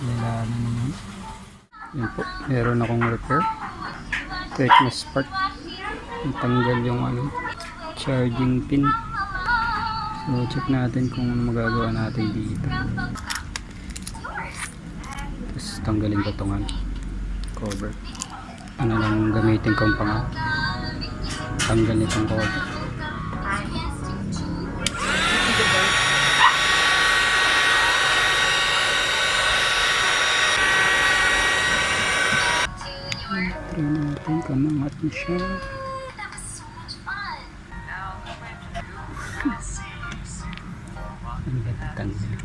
Kailangan naman. Yan po, meron akong repair. Techno spark. Tanggal yung charging pin. So check natin kung ano magagawa natin dito. Tapos tanggalin ko itong cover. Ano lang gamitin kong tanggal nitong cover. Try natin kung mangat na siya. Ano ba tatanggalin?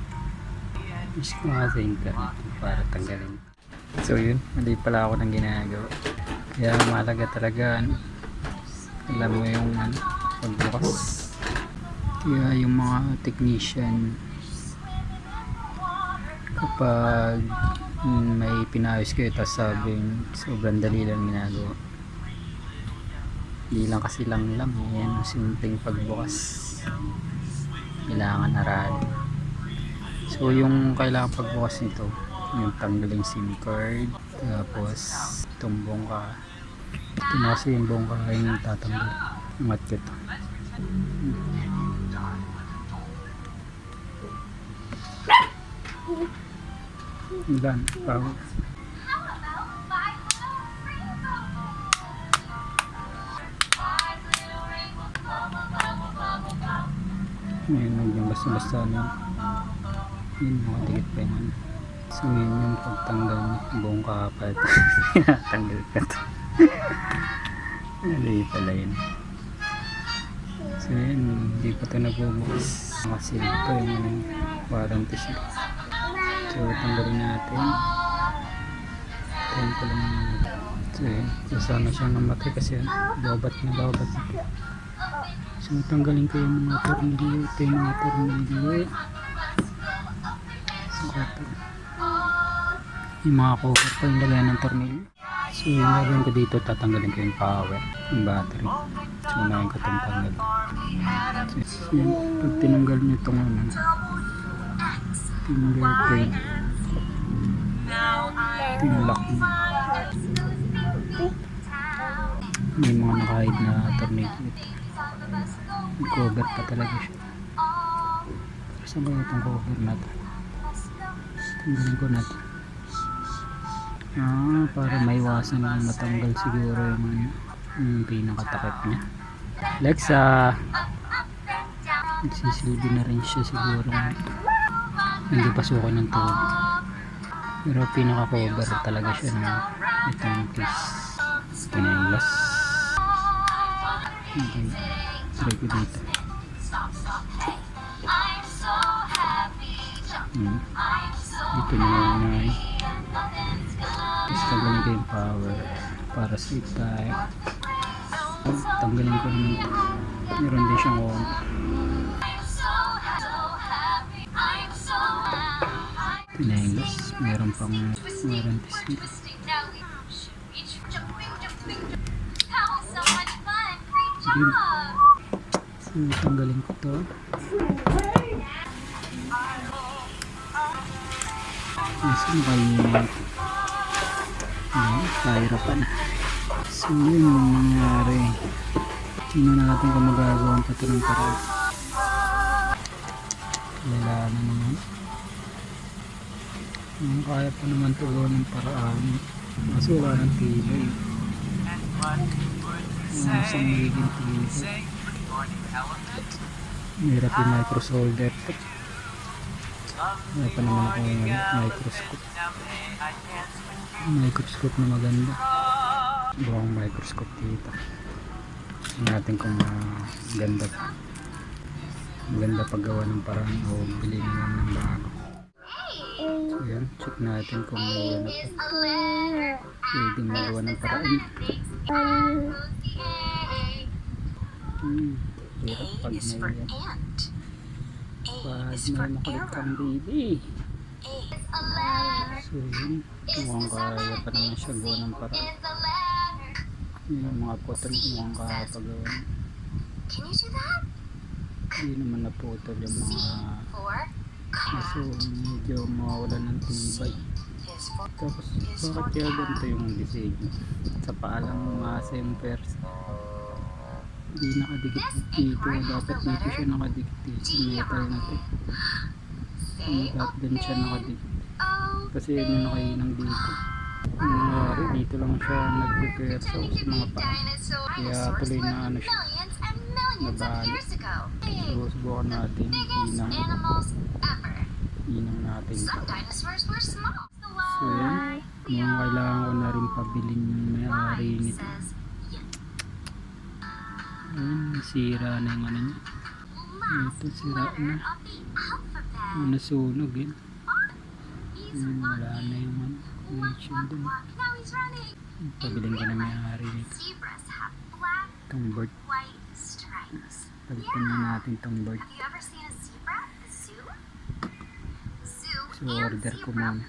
Mas ko nga sa internet para tanggalin. So yun, mali pala ako ng ginagawa. Kaya mahalaga talaga alam mo yung pagbukas. Kaya yung mga technician kapag may pinayos kayo tapos sabing sobrang dali lang ginagawa, hindi lang kasi lang yan ang simpleng pagbukas, kailangan aralin. So yung kailangan pagbukas nito, yung tanggaling SIM card, tapos itong bongka. Ito na kasi yung bongka yung tatanggal. Angat ko ito. Ilan? Power. Ngayon yung basta-basta yun, nakadikit pa yun. So ngayon yung pagtanggal buong kapat. Tanggal ka ito. Hindi pala yun. So yun, hindi pa ito nabubukas. Nakasilip pa yung warranty siya. So tanggalin natin. Tayin ko lang natin. So yun, kasama siyang namatay kasi lobat na lobat. So tanggalin ko yung mga tornilyo. Ito yung mga tornilyo. So yung mga cover pa yung lagay ng tornilyo. So yung lagyan ko dito, tatanggalin ko yung power, yung battery. So unahin ko itong tanggal. So yun, pag tinanggal nyo itong fingerprint, tinlock mo, may mga nakahid na tornilyo ito. May cover pa talaga siya. Pero saan ba itong cover na ito? Tanggalin ko na ito. Para maiwasan na matanggal siguro yung pinakatakip niya. Alexa, nagsisilbi na rin siya siguro. Hindi pasukan ng tubig. Pero pinaka-cover talaga siya ng itong case. Ito na yung last. Okay, try ko dito. Dito na yung tapos tanggalin ko yung power para safe tayo. Tanggalin ko naman ito. Meron din siyang on. Ito na yung last. Meron pang warranty seal. So tanggalin ko ito. Saan kayo kahirapan. So yun yung nangyari. Tingnan natin kung magagawa pa ito ng paraan. Kailangan naman. Kaya pa naman ito gawa ng paraan. Kasi wala ng tibay. Isang magiging tibay. Hirap yung micro solder. Wala pa naman ako yung microscope na maganda. Buong microscope dito. Tingnan natin kung maganda paggawa ng paraan o bilhin lang ng bago. So yan, check natin kung may pwedeng magawa ng paraan. Hirap pag may makulit kang baby. So yun, mukhang kaya pa naman siya gawa ng paraan. Yung mga putol mukhang kaya pa gawa. Hindi naman naputol yung mga kaso medyo mawawala ng tibay. Tapos bakit kaya ganito yung disenyo? Sa paalang umasa yung persa. Hindi nakadikit dito. Dapat dito siya nakadikit dito sa metal na to. Dapat dun siya nakadikit. Kasi yun yung nakainang dito. Yung nangyari, dito lang siya nagpe-persa sa mga paa. Kaya tuloy na ano siya. Nabali. So subukan natin. Inang natin. So yan. Mukhang kailangan ko na rin pabilin yung may-ari nito. Ayun, sira na yung ano niya. Ito, sira na. Nasunog yun. Ayun, wala na yung ano. Connection dun. Pabilin ko na may-ari nito. Itong bird. Palitan na natin itong bird. So order ko muna.